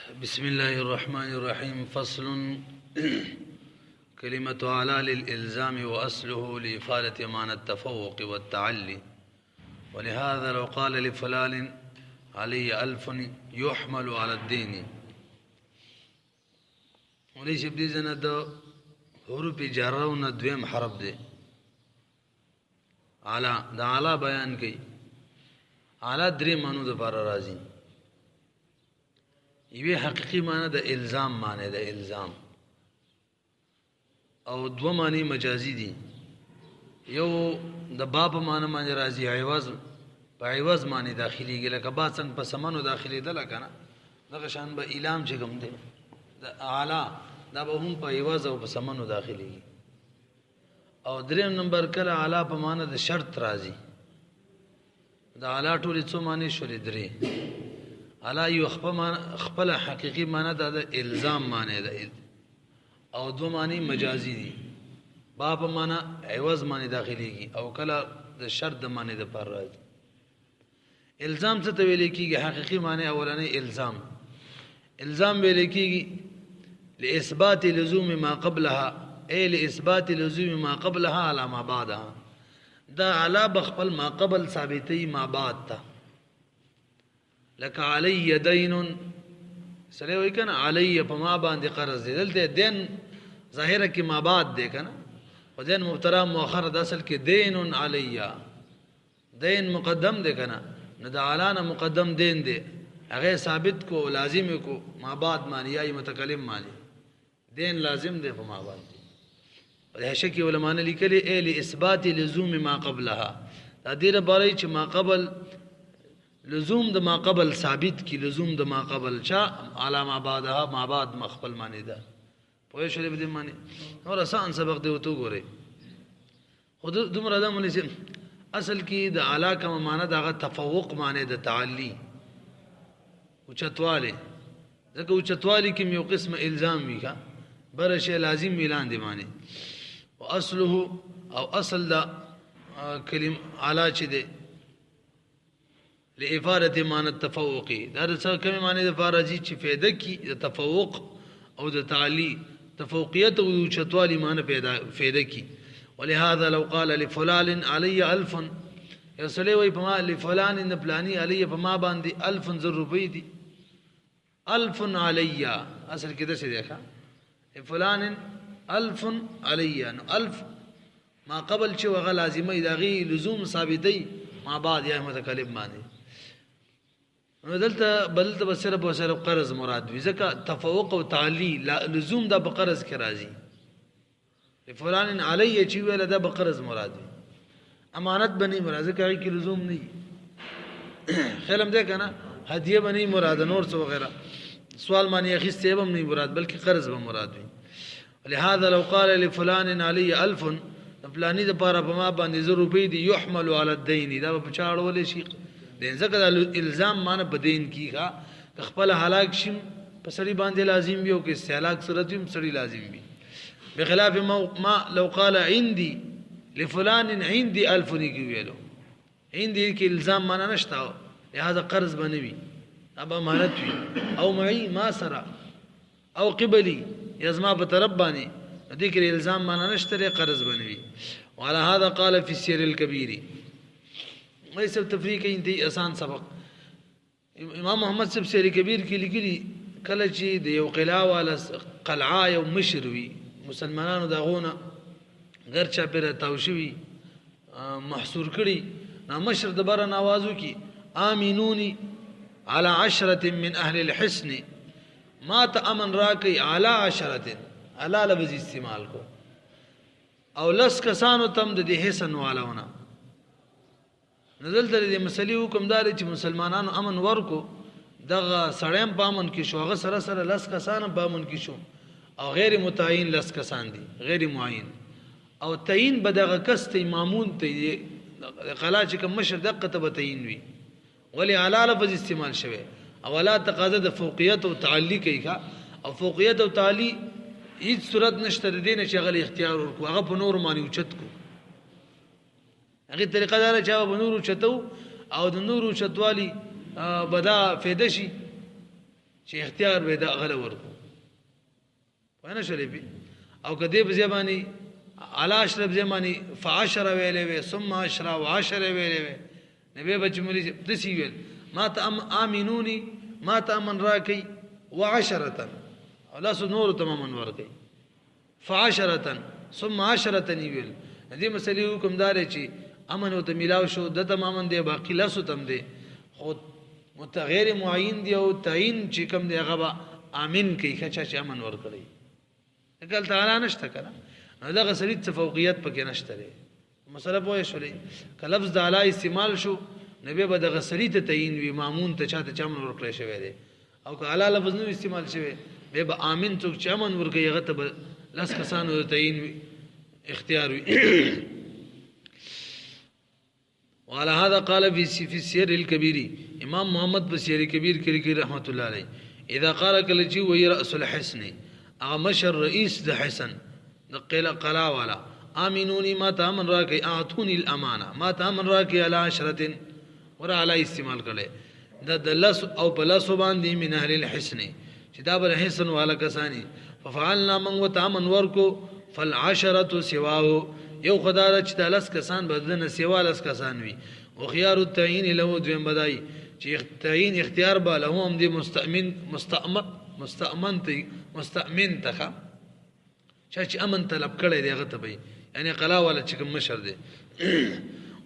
بسم الله الرحمن الرحيم. فصل. كلمة على للإلزام وأصله لإفادة معنى التفوق والتعلي، ولهذا لو قال لفلان علي 1000 يحمل على الدين. وليش بديزنا دو حروف جرون دویم حرف دے على دا على بیان کی على درې معنی د بار راځي. یوه حقیقی معنی د الزام معنی د الزام، او دو معنی مجازی دي. یو د باب معنی باندې راځي عوض، په عوض معنی داخلي لکه با څنګه په سمنو داخلي ده لکنه دغه شان به اعلام چې کوم دی د اعلی دا به هم په عوض او په سمنو داخلي. او دریم نمبر کله اعلی په معنی د شرط راځي. د اعلی ټول څو معنی شولې درې. اعلی یو خپل حقیقی معنی د الزام معنی ده، او دو معنی مجازی دي. باب معنی عوض معنی داخليږي او کله د شرط معنی د پر راځي. الزام څه ته ویل کیږي؟ حقیقی معنی اولنې الزام ویل کیږي لاثبات لزوم ما قبلها، اي لاثبات لزوم ما قبلها على ما بعدها. دا علا بخپل ما قبل ثابتي ما بعد تا. لك علي دين سره وای کنه علی په ما باندې قرض دی، دلته دین ظاهره کې ما بعد دی کنه، او دین مبتدا مؤخر د اصل کې دین علی، دین مقدم دی کنه، نو د علانه مقدم دین دی هغه ثابت کو لازم کو ما بعد معنی یا متکلم معنی دین لازم دی په ما باندې. هشه کې علماء نے لیکلي ا لاثبات لزوم ما قبلها، دا دې لپاره چې ما قبل لزوم د ما قبل ثابت کی، لزوم د ما قبل چا علامه بعدها ما بعد مخبل معنی ده. پوه شئ به دې معنی نور آسان سبق دی وته ګوره. خود دومره ده مونږ اصل کې د اعلی کوم معنی دغه تفوق معنی د تعلی او چتواله، ځکه او چتوالی کې یو قسم الزام وی کا بر شی لازم ميلان دی معنی. او اصله او اصل دا کلم اعلی چې دی لإفادة معنى التفوق، دا څه کوم معنی د فارجی چې فائدہ کی د تفوق او د تعلی تفوقیت او چتوالی معنی فائدہ کی. ولهذا لو قال لفلان علي 1000 یسلی وی پما لفلان ان پلانی علی پما باندې 1000 روپۍ دي. 1000 علی اصل کې د څه دی ښا فلان 1000 علی، نو 1000 ما قبل چې وغه لازمه دغه لزوم ثابتې ما بعد یا متکلم معنی. نو دلته بلته بسره په سره قرض مراد وي، ځکه تفوق او تعلی لزوم د بقرض کې راځي. فلان علی چې ویل د بقرض مراد وي، امانت بنی مراد ځکه کې لزوم نه خلم ده کنه، هدیه بنی مراد، نور څه وغیرہ سوال معنی اخیسته هم نه مراد بلکې قرض به مراد وي. ولهذا لو قال لفلان علی 1000 فلانی د پاره په ما باندې 100 روپۍ دي يحمل على الدين، دا په چاړول شي دین ځکه د الزام معنی په دین کیږي خپل هلاک شیم په سړي باندې لازم وي او کې استهلاک صورت هم سړي لازم وي. بخلاف ما لو قال عندي لفلان عندي 1000 کی ویلو، عندي کې الزام معنی نشته، لہذا قرض بنوي اب امانت وي، او معي ما سرا او قبلي یزما په طرف باندې دې کې الزام معنی نشته، قرض بنوي. وعلى هذا قال في السير الكبير. ایسا تفریق انتهی آسان سبق امام محمد صاحب سیر کبیر کې لیکلي کله چې د یو قلعه والا قلعه یو مشر وي، مسلمانانو دغونه غیر چا پر تاوشوي محصور کړي، نو مشر د بره نوازو کی امینونی على 10 من اهل الحسن، ما ته امن راکي على 10 علا لفظ استعمال کو، او لس کسانو تم د دې حسن والاونه نزل د مسلې حکم دار چې مسلمانانو امن ورکو، دغه سړیم په امن کې شو، هغه سره سره لس کسان په امن کې شو، او غیر متعین لس کسان دي غیر معین، او تعین به دغه کس ته مامون ته قلا چې کوم مشر دقه ته تعین وي، ولی علی لفظ استعمال شوه، او لا تقاضا د فوقیت او تعلی کوي، او فوقیت او تعلی هیڅ صورت نشته د دین چې غل اختیار ورکو، هغه په نور معنی اوچت کو، هغه طریقه دار چې په نور اوچتو او د نور اوچتوالی بدا فایده شي چې اختیار به دا غل ورکو پوه نه شولې پی او کدی په زبانی علی اشرف زمانی فعشر ویلې وې ثم عشر وعشر ویلې وې نبی بچ مولي دسی ویل ما امنونی ما تامن راکی وعشرة ولا نور تماما ورکی فعشرة ثم عشرة ویل دې مسلې حکم دار چې امن او ته ملاو شو د تمامن دی باقی لاسو تم دی خود متغیر معین دی او تعین چې کوم دی هغه امین کوي چې امن ور کړی کله تعالی نشته کړه نو دا غسلیت څه فوقیت پکې نشته لري مسله پوه شولې که لفظ د اعلی استعمال شو نبی به د غسلیت تعین وی مامون ته چاته چمن ور کړی شوی دی او که اعلی لفظ نو استعمال شوی به امین څوک چمن ور کوي هغه ته لس کسانو تعین وی اختیار وی وعلى هذا قال في السير الكبير امام محمد بسير الكبير كريكي رحمه الله عليه اذا قال كلجي وهي راس الحسن مشر رئيس د حسن قيل قلا ولا امنوني ما تامن راكي اعطوني الامانه ما تامن راكي على عشره ور على استعمال کړي د لس او بلس باندې من اهل الحسن چې دا بر حسن والا کسانی ففعلنا من وتامن ورکو فالعشره سواه یو خدای چې د لس کسان بدن سیوا لس کسان وي او خيار التعین له دویم بدای چې تعین اختیار به له هم دی مستأمن ته چې امن طلب کړي دی هغه ته وي یعنی قلا ولا چې کوم مشر دی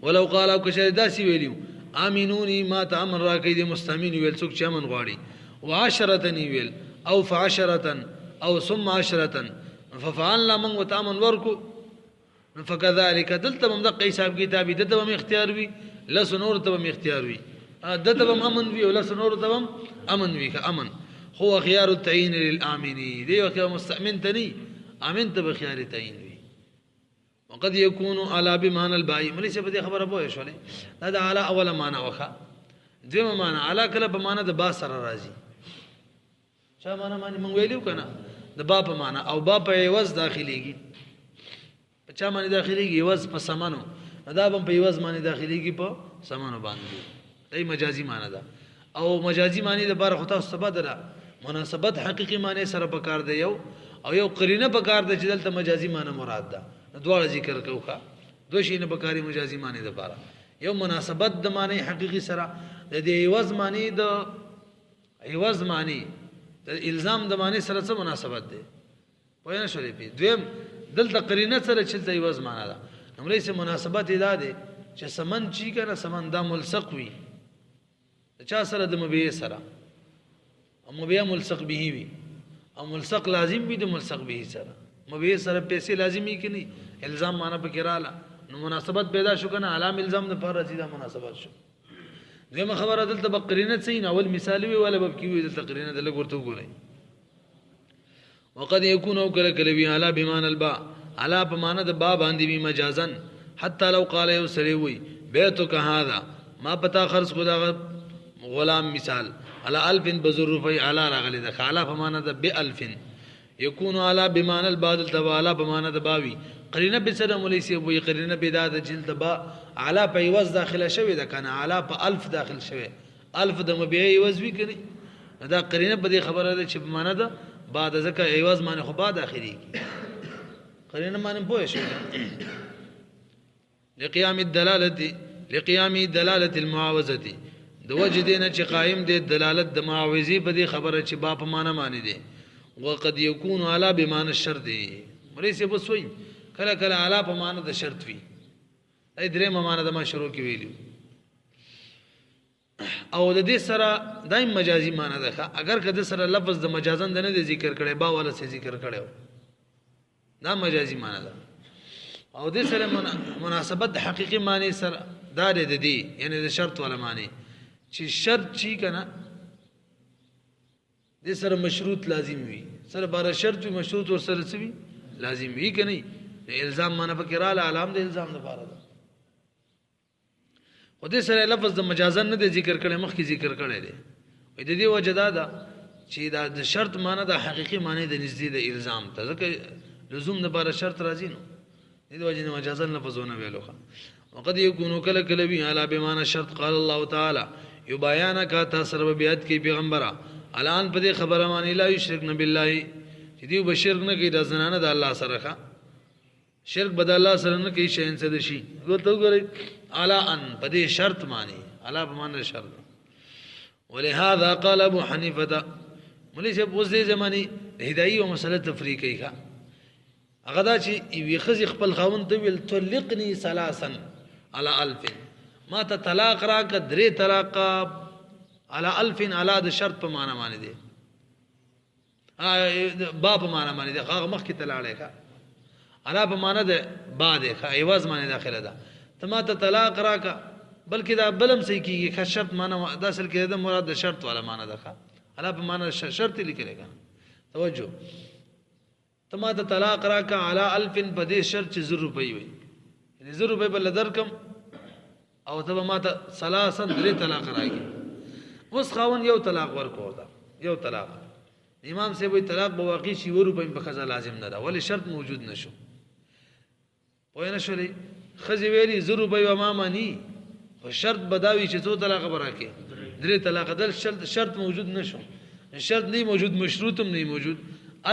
ولو قال او که داسي ویلیو امنوني ما تامن راکې دی مستأمن ویل څوک چې امن غواړي وعشره ویل او فعشره او ثم عشره ففعلنا من وتامن ورکو فكذلك دلته هم د حساب کتابي دته هم اختیار وي لس نور ته هم اختیار وي دته هم امن وي ولس نور ته هم امن وي امن هو خيار التعيين للامنين دی وکه مستأمن تني امن ته بخيار التعيين وي وقد يكون على بمعنى الباء ملي څه به خبره پوه شولې دا على اول معنا وخه دویمه معنا على کله په معنا د با سره راځي چا معنا معنی مونږ ویلو کنه د با په معنا او با په عوض داخليږي چا معنی داخليږي عوض په سمانو دا هم په عوض معنی داخليږي په سمانو باندې دای مجازي معنی ده او مجازي معنی د بار خطا سبدره مناسبت حقيقي معنی سره پکار دی یو او یو قرینه پکار دی چې دلته مجازي معنی مراد ده دواړه ذکر کوخه دوه شي نه پکاري مجازي معنی ده بار یو مناسبت د معنی حقيقي سره د دې عوض معنی د عوض معنی د الزام د معنی سره څه مناسبت ده پوه نه شولې پی دویم دلته قرینه سره چې د عوض معنا ده همرې سره مناسبت ادا ده چې سمن چی کنه سمن دا ملصق وي چا سره د مبيه سره او مبيه ملصق به وي او ملصق لازم وي د ملصق به سره مبيه سره پیسې لازمي کې نه الزام معنا پکې رااله نو مناسبت پیدا شو کنه علام الزام د پر رسیدا مناسبت شو دغه خبره دلته بقرینه څین اول مثال وی ولا بب کی وی دلته قرینه دلته ورته وګورئ وقد يكون وكل كلبي على بمعنى الباء على بمعنى الباء باندې بي مجازا حتى لو قال يسلوي بيتك هذا ما پتا خرج خدا غلام مثال على الف بظروفي على رغل ده على بمعنى ده بالف يكون على بمعنى الباء تبالا بمعنى الباوي قرینه بسره مولسی وي قرینه بداده جلد با على پیوز داخله شوی ده کنه على په الف داخل شوی الف د مبيعي وزوي کني دا قرینه په دې خبره ده چې بمعنى ده بعد ذکر ایواز معنی خو بعد اخری کی قرینه معنی پوه شو لقيام دلاله المعاوضه د وجدینه چې قائم دی دلالت د معاوضی په دې خبره چې با په معنی دی وقد يكون على بمعنى الشرط مریسه بسوي کله کله على په معنی د شرط وی ای درې معنی د ما شروع کی ویلو او د دې سره دایم مجازي معنی ده اگر کده سره لفظ د مجازن نه د ذکر کړي با ولا څه ذکر کړي دا مجازي معنی ده او د سره مناسبت د حقيقي معنی سره دار د دې یعنی د شرط ولا معنی چې شرط چی کنه د سره مشروط لازم وي سره بار شرط مشروط ور سره څه وي لازم وي کني الزام معنی فکر اعلی علام د الزام نه بار ده او دې سره لفظ د مجازن نه ذکر کړي مخکې ذکر کړي دي د دې وجه دا چې دا د شرط معنی د حقيقي معنی د نږدې د الزام ته ځکه لزوم د بار شرط راځي نو دې وجه نه مجازن لفظونه ویلوخه وقد يكون كل كلبي على بمعنى الشرط قال الله تعالى يبايعك تاسر بیات کی پیغمبره الان په دې خبره باندې لا یشرک بالله چې دی به شرک نه کوي د زنانه د الله سره ښه شرک بد الله سره نه کوي شین څه دشي ورته وګورئ الا ان په دې شرط معنی الا په معنی شرط ولهذا قال ابو حنیفه مولوی صاحب اوس دې زمانی هدایي او مسله تفریقی ښه هغه دا چې یوې ښځې خپل خاوند ته ویل طلقني ثلاثا على 1000 ما ته طلاق راکړه 3 طلاقه على 1000 على د شرط په معنی باندې دی باب معنی باندې دی هغه مخکې ته لاړې ښه على په معنی ده بعد ښه ایواز باندې داخله ده ته ما ته طلاق راکړه بلکې دا بلم صحیح کیږي ښه شرط معنی دا اصل کې ده مراد د شرط والا معنی ده ښه على په معنی شرط لیکل کېږي توجه ته ما ته طلاق راکړه على 1000 په دې شرط چې 100 روپۍ وي یعنی 100 روپۍ بل درکم او ته ما ته ثلاثا 3 طلاق راکړي اوس خاون یو طلاق ورکور دا یو طلاق امام سے وہی طلاق بواقع شي 100 روپۍ په خزا لازم نه ده ولی شرط موجود نشو پوه نه شولې خزي ویلي 100 روپۍ و ما مانی او شرط بداوي چې څو طلاق براکې 3 طلاق دل شرط موجود نشو شرط نه موجود مشروطم نه موجود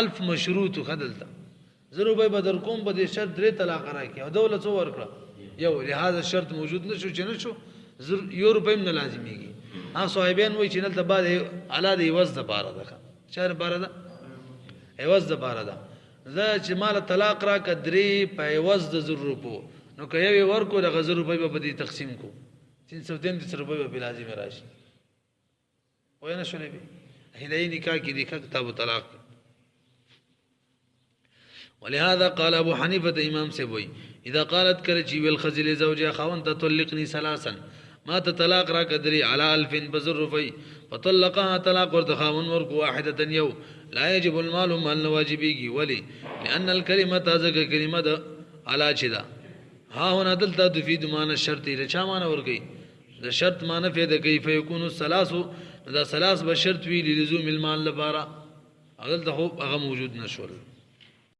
1000 مشروط خدلتا 100 روپۍ بدر کوم په دې شرط 3 طلاق راکې او دولت څو ورکړه یو لہذا شرط موجود نشو چې نشو 1 روپۍ نه لازميږي صاحبین وای چې نل بعد اعلی دی وز د بار ده چر بار ده ایواز د بار ده زه چې مال طلاق را کدري په ایواز د 100 روپو نو که یو ورکو د 100 روپۍ په دې تقسیم کو 333 روپۍ په لازم راشي وای نه شولې به هدايه نکاح کې د کتاب طلاق ولهذا قال ابو حنیفه امام سے وای اذا قالت کرچی والخزل زوجها خاون تطلقني ثلاثا ما تطلاق را قدري على 1000 بزر روپۍ فطلقها طلاق ورتخاون ورکو واحده یو لا يجب المال مال واجبيږي ولی لان الكلمه ذکر کلمه ده على چدا ها هنا دلته تفيد معنى الشرط رچا معنی ورګي د شرط معنی فائدہ کوي فيكون الثلاث دا ثلاث بشرط وی لزوم المال لپاره اغل ته هغه موجود نشول